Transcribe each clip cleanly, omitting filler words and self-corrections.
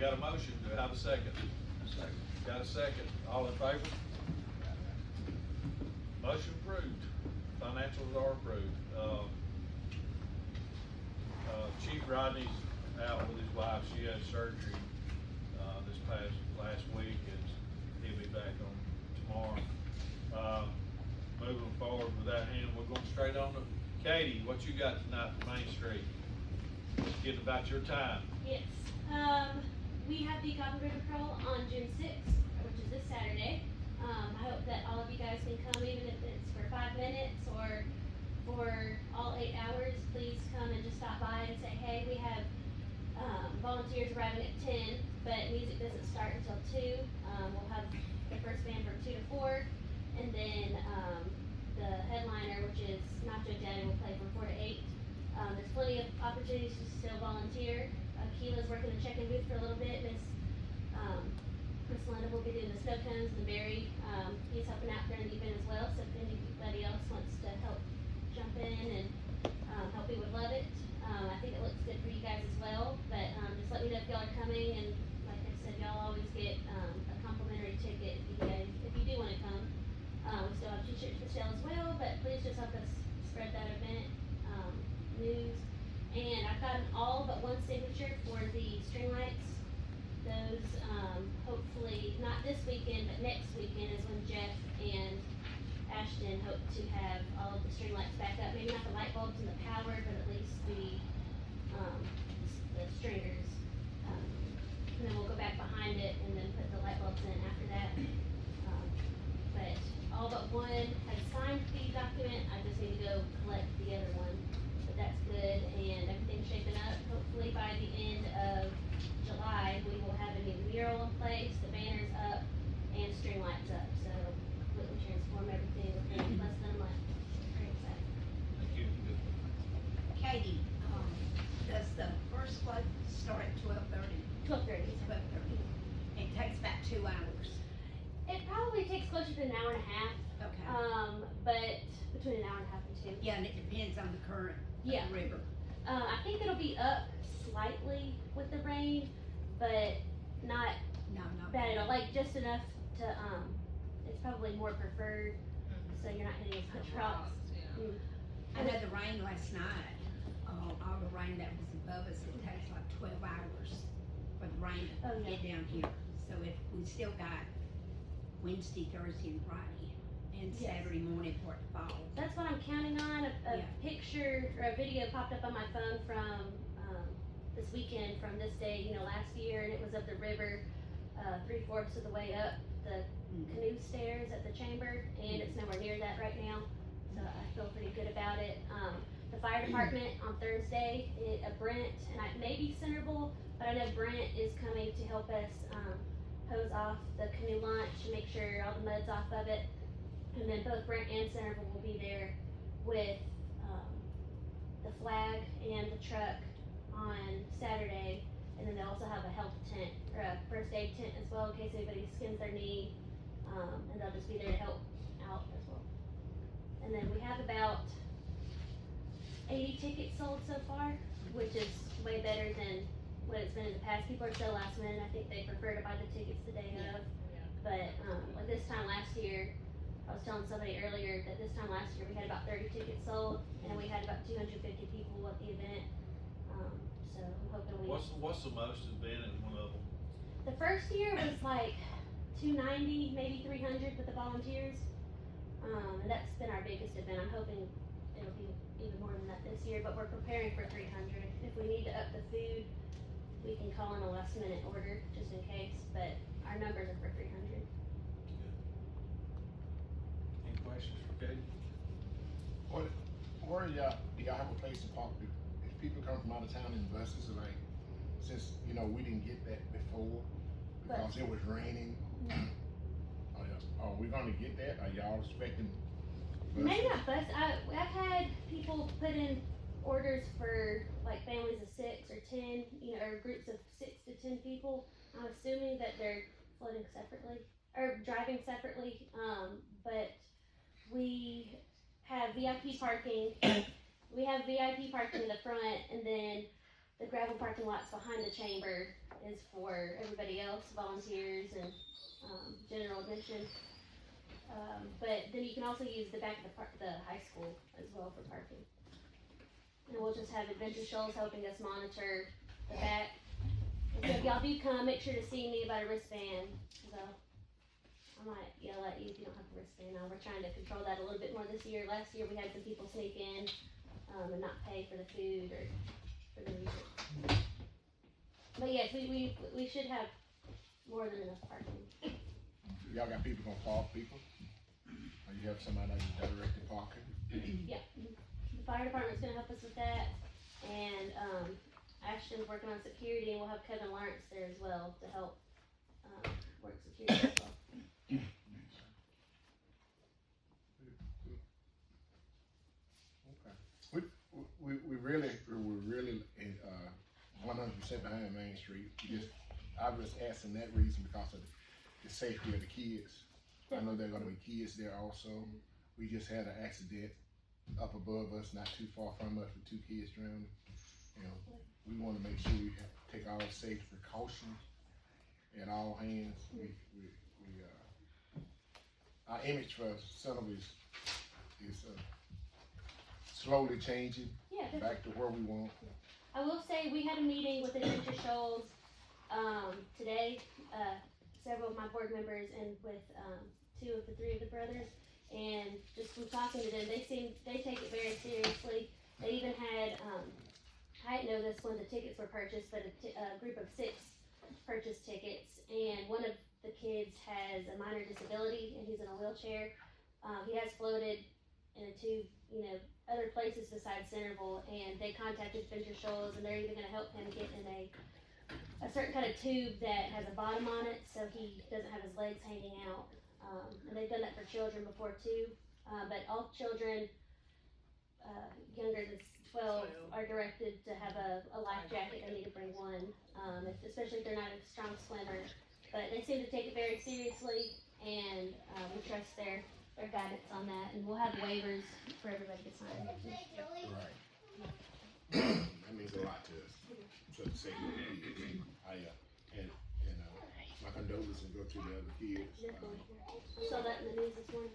got a motion, do I have a second? Second. Got a second, all in favor? Motion approved, financials are approved. Chief Rodney's out with his wife, she had surgery, this last week, and he'll be back on tomorrow. Moving forward with that hand, we're going straight on to Katie, what you got tonight for Main Street? Let's get about your time. Yes, we have the Copper River Crawl on June 6th, which is this Saturday. I hope that all of you guys can come, even if it's for 5 minutes or for all 8 hours. Please come and just stop by and say, hey, we have volunteers arriving at 10, but music doesn't start until 2. We'll have the first band from 2 to 4, and then the headliner, which is Nacho Daddy, will play from 4 to 8. There's plenty of opportunities to still volunteer. Keela's working the check-in booth for a little bit. Miss Linda will be doing the snow cones, and Barry, he's helping out during the event as well, so if anybody else wants to help jump in and help, we would love it. I think it looks good for you guys as well, but just let me know if y'all are coming, and like I said, y'all always get a complimentary ticket if you do want to come. We still have t-shirts for sale as well, but please just help us spread that event news. And I've gotten all but one signature for the string lights. Those, hopefully, not this weekend, but next weekend is when Jeff and Ashton hope to have all of the string lights back up. Maybe not the light bulbs and the power, but at least the stringers. And then we'll go back behind it and then put the light bulbs in after that. But all but one has signed the document. I just need to go collect the other one. But that's good, and everything's shaping up. Hopefully by the end of July, we will have a new mural in place, the banners up, and string lights up. So completely transform everything within less than a month. Very exciting. Thank you. Katie, does the first float start at 12:30? 12:30. 12:30. It takes about 2 hours. It probably takes closer to an hour and a half. Okay. But between an hour and a half and 2. Yeah, and it depends on the current of Yeah. the river. I think it'll be up slightly with the rain, but not No, not bad at all. Like just enough to it's probably more preferred, so you're not hitting as much rocks. Mm. I know the rain last night, all the rain that was above us, it takes like 12 hours for the rain to Oh, yeah. get down here. So if we still got Wednesday, Thursday, and Friday, and Yes. Saturday morning for it to fall. That's what I'm counting on. A Yeah. picture or a video popped up on my phone from this weekend from this day, last year, and it was of the river 3/4 of the way up the canoe stairs at the chamber, and it's nowhere near that right now, so I feel pretty good about it. The fire department on Thursday, Brent, and maybe Centreville, but I know Brent is coming to help us hose off the canoe launch and make sure all the mud's off of it. And then both Brent and Centreville will be there with the flag and the truck on Saturday. And then they'll also have a health tent, or a first aid tent as well, in case anybody skins their knee. And they'll just be there to help out as well. And then we have about 80 tickets sold so far, which is way better than what it's been in the past. People are so last minute, I think they prefer to buy the tickets the day of. But like this time last year, I was telling somebody earlier that this time last year we had about 30 tickets sold, and we had about 250 people at the event. So I'm hoping we. What's the most has been at one of them? The first year was like 290, maybe 300 with the volunteers, and that's been our biggest event. I'm hoping it'll be even more than that this year, but we're preparing for 300. If we need to up the food, we can call in a last minute order just in case, but our numbers are for 300. Any questions for Katie? Where do y'all have a place to park? If people come from out of town in buses, like, since, we didn't get that before, because it was raining. Are we gonna get that? Are y'all expecting buses? Maybe not bus. I've had people put in orders for like families of 6 or 10, or groups of 6 to 10 people. I'm assuming that they're floating separately or driving separately. But we have VIP parking. We have VIP parking in the front, and then the gravel parking lots behind the chamber is for everybody else, volunteers and, general admission. But then you can also use the back of the high school as well for parking. And we'll just have Adventure Shoals helping us monitor the back. And so if y'all do come, make sure to see me about a wristband, so I might yell at you if you don't have a wristband on. We're trying to control that a little bit more this year. Last year we had some people sneak in, and not pay for the food or for the music. But yes, we should have more than enough parking. Y'all got people gonna park people? Or you have somebody that's directed parking? Yeah, the fire department's gonna help us with that, and, Ashton's working on security, and we'll have Kevin Lawrence there as well to help, work security as well. Okay. We're really 100% behind Main Street. I was asking that reason because of the safety of the kids. I know there are gonna be kids there also. We just had an accident up above us, not too far from us, with 2 kids drowning. You know, we wanna make sure we take all safety precautions at all hands. Our image for Centreville is slowly changing back to where we want. I will say, we had a meeting with Adventure Shoals, today, several of my board members and with, 2 of the 3 of the brothers, and just from talking to them, they take it very seriously. They even had, I didn't know this when the tickets were purchased, but a group of 6 purchased tickets, and one of the kids has a minor disability, and he's in a wheelchair. He has floated into, other places besides Centreville, and they contacted Adventure Shoals, and they're even gonna help him get in a certain kind of tube that has a bottom on it, so he doesn't have his legs hanging out. And they've done that for children before too, but all children, younger than 12 are directed to have a life jacket. They need to bring one, especially if they're not a strong swimmer. But they seem to take it very seriously, and we trust their guidance on that, and we'll have waivers for everybody to sign. Right. That means a lot to us, to the safety of the kids. My condolences go to the other kids. I saw that in the news this morning.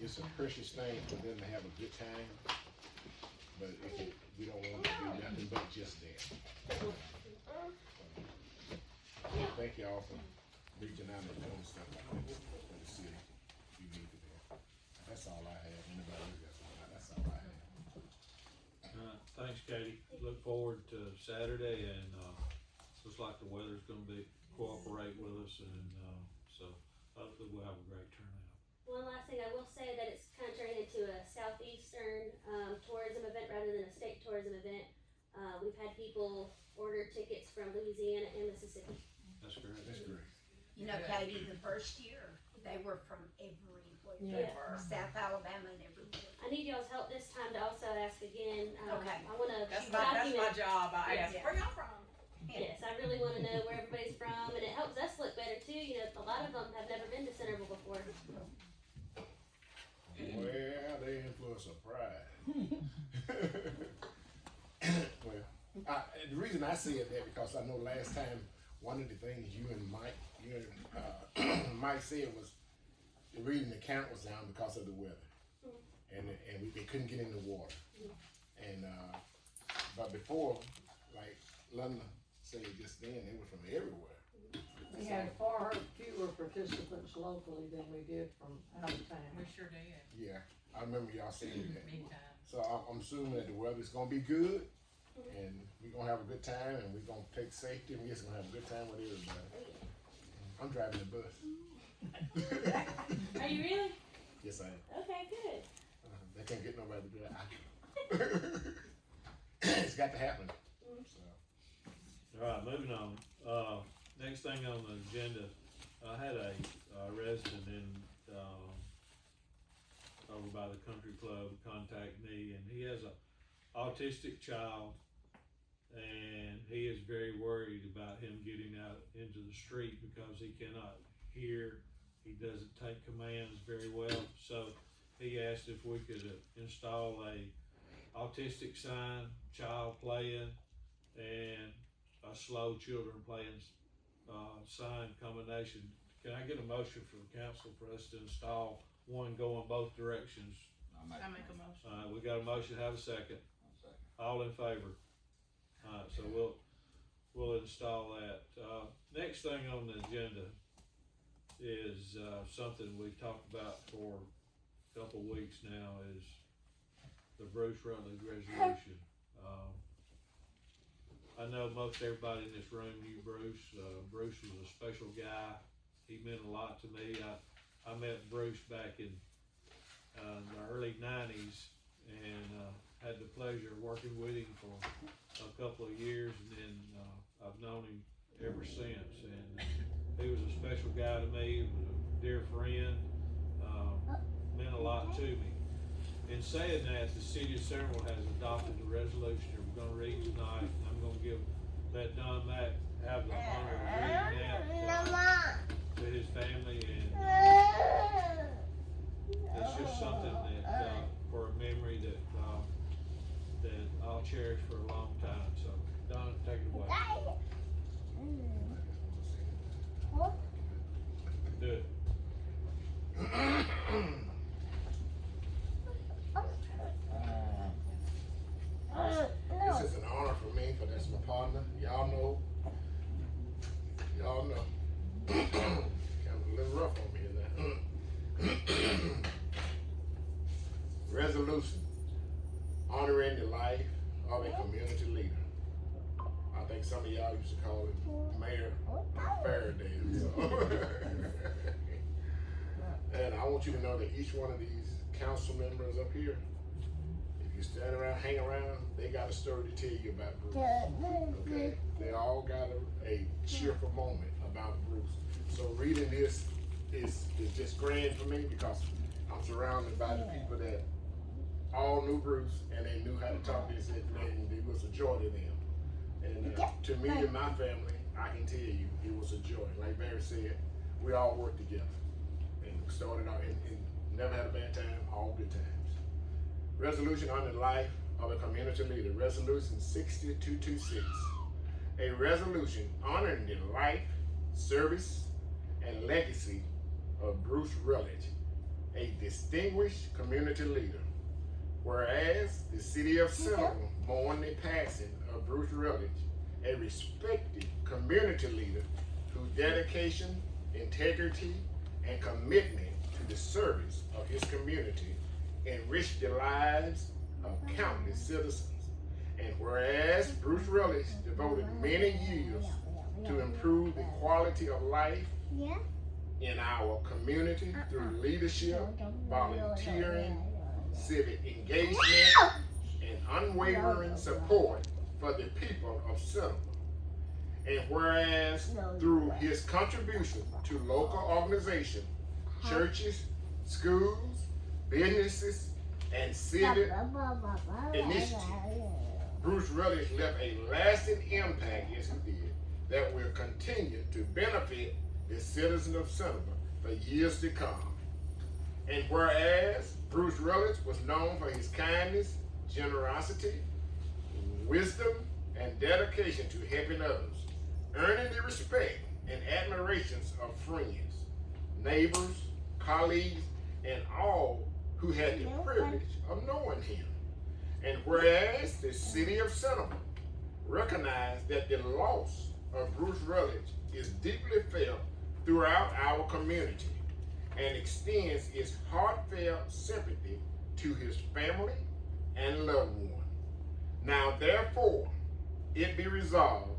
It's a precious thing for them to have a good time, but we don't want it to be nothing but just that. Thank y'all for reaching out and doing stuff like that for the city. We need to do. That's all I have. Anybody else got something? That's all I have. Thanks, Katie. Look forward to Saturday, and, looks like the weather's gonna cooperate with us, and, so hopefully we'll have a great turnout. One last thing, I will say that it's kind of turning into a southeastern, tourism event rather than a state tourism event. We've had people order tickets from Louisiana and Mississippi. That's great. That's great. You know, Katie, the first year, they were from everywhere. Yeah. South Alabama and everywhere. I need y'all's help this time to also ask again. Okay. I wanna That's document. my job. I ask, Yeah. where y'all from? Yes, I really wanna know where everybody's from, and it helps us look better too. A lot of them have never been to Centreville before. Well, they influence of pride. Well, the reason I said that because I know last time one of the things you and Mike said was the reason the count was down because of the weather, and they couldn't get in the water. And but before, like London said just then, they were from everywhere. We had far fewer participants locally than we did from out of We town. sure did. Yeah, I remember y'all saying that. Big time. So I'm assuming that the weather's gonna be good, and we're gonna have a good time, and we're gonna take safety, and we're just gonna have a good time with everybody. I'm driving the bus. Are you really? Yes, I am. Okay, good. They can't get nobody to do that. It's got to happen. So. All right, moving on. Next thing on the agenda, I had a resident in, over by the country club contact me, and he has a autistic child, and he is very worried about him getting out into the street because he cannot hear, he doesn't take commands very well, so he asked if we could install a autistic sign, child playing, and a slow children playing sign combination. Can I get a motion for the council for us to install one going both directions? I make a motion. We got a motion, have a second. All in favor? Alright, so we'll install that. Next thing on the agenda is, something we've talked about for a couple of weeks now, is the Bruce Rutledge resolution. I know most everybody in this room knew Bruce. Bruce was a special guy. He meant a lot to me. I met Bruce back in the early 90s and had the pleasure of working with him for a couple of years, and then I've known him ever since. And he was a special guy to me. He was a dear friend. Meant a lot to me. In saying that, the city of Centreville has adopted the resolution that we're gonna read tonight. I'm gonna let Don Mack have the honor of reading that to his family, and it's just something that, for a memory that I'll cherish for a long time. So, Don, take it away. Do it. This is an honor for me, for that's my partner. Y'all know. Kind of a little rough on me in that. Resolution, honoring the life of a community leader. I think some of y'all used to call him Mayor Faraday. So. And I want you to know that each one of these council members up here, if you stand around, hang around, they got a story to tell you about Bruce. Okay? They all got a cheerful moment about Bruce. So reading this is just grand for me, because I'm surrounded by the people that all knew Bruce, and they knew how to talk this, and it was a joy to them. And to me and my family, I can tell you, it was a joy. Like Barry said, we all worked together. And started out and never had a bad time, all good times. Resolution on the life of a community leader, Resolution 6226. A resolution honoring the life, service, and legacy of Bruce Rutledge, a distinguished community leader. Whereas the city of Centreville mourn the passing of Bruce Rutledge, a respected community leader whose dedication, integrity, and commitment to the service of his community enriched the lives of countless citizens. And whereas Bruce Rutledge devoted many years to improve the quality of life in our community through leadership, volunteering, civic engagement, and unwavering support for the people of Centreville. And whereas through his contribution to local organizations, churches, schools, businesses, and civic initiatives, Bruce Rutledge left a lasting impact, yes he did, that will continue to benefit the citizens of Centreville for years to come. And whereas Bruce Rutledge was known for his kindness, generosity, wisdom, and dedication to helping others, earning the respect and admirations of friends, neighbors, colleagues, and all who had the privilege of knowing him. And whereas the city of Centreville recognized that the loss of Bruce Rutledge is deeply felt throughout our community and extends its heartfelt sympathy to his family and loved one. Now therefore, it be resolved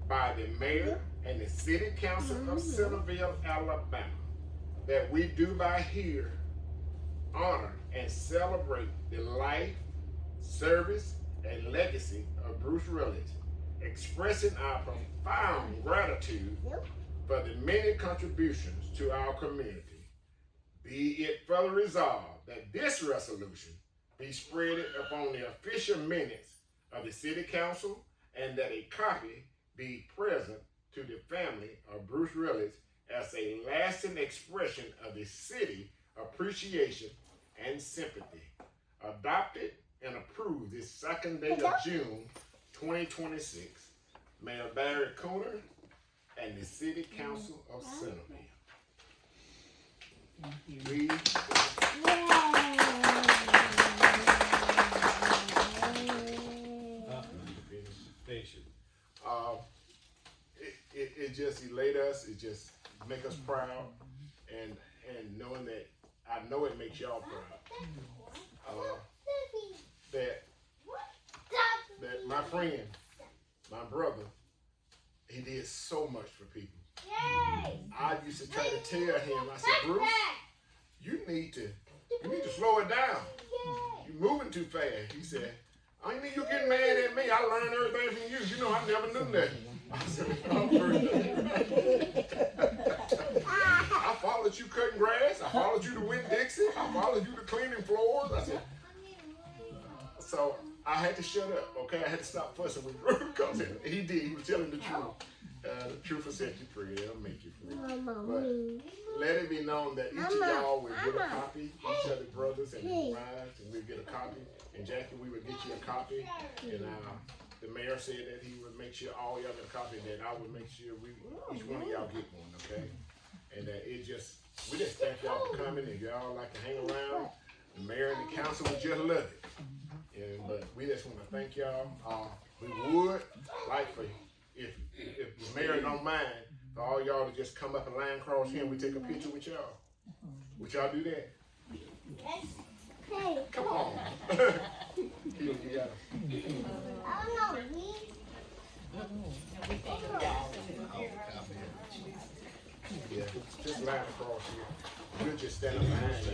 by the mayor and the city council of Centreville, Alabama, that we do by here honor and celebrate the life, service, and legacy of Bruce Rutledge, expressing our profound gratitude for the many contributions to our community. Be it further resolved that this resolution be spread upon the official minutes of the city council, and that a copy be present to the family of Bruce Rutledge as a lasting expression of the city appreciation and sympathy. Adopted and approved this second day of June 2026. Mayor Barry Cooner and the City Council of Centreville. We Finish it. it just elate us. It just make us proud, and knowing that I know it makes y'all proud. That my friend, my brother, he did so much for people. I used to try to tell him, I said, Bruce, you need to slow it down. You're moving too fast. He said, I ain't mean you getting mad at me. I learned everything from you. You know, I never knew nothing. I said, I followed you cutting grass. I followed you to win Dixie. I followed you to cleaning floors. I said, so I had to shut up, okay? I had to stop fussing with Bruce because he did. He was telling the truth. The truth will set you free. It'll make you free. But let it be known that each of y'all will get a copy, each of the brothers and the wives, and we'll get a copy. And Jackie, we would get you a copy. And the mayor said that he would make sure all y'all get a copy, that I would make sure each one of y'all get one, okay? And that we just thank y'all for coming, and y'all like to hang around. The mayor and the council would just love it. But we just want to thank y'all. We would like for, if the mayor don't mind, for all y'all to just come up and line across here and we take a picture with y'all. Would y'all do that? Yes. Hey. Come on. You got I don't know. yeah, just line across here. We'll just stand up behind you.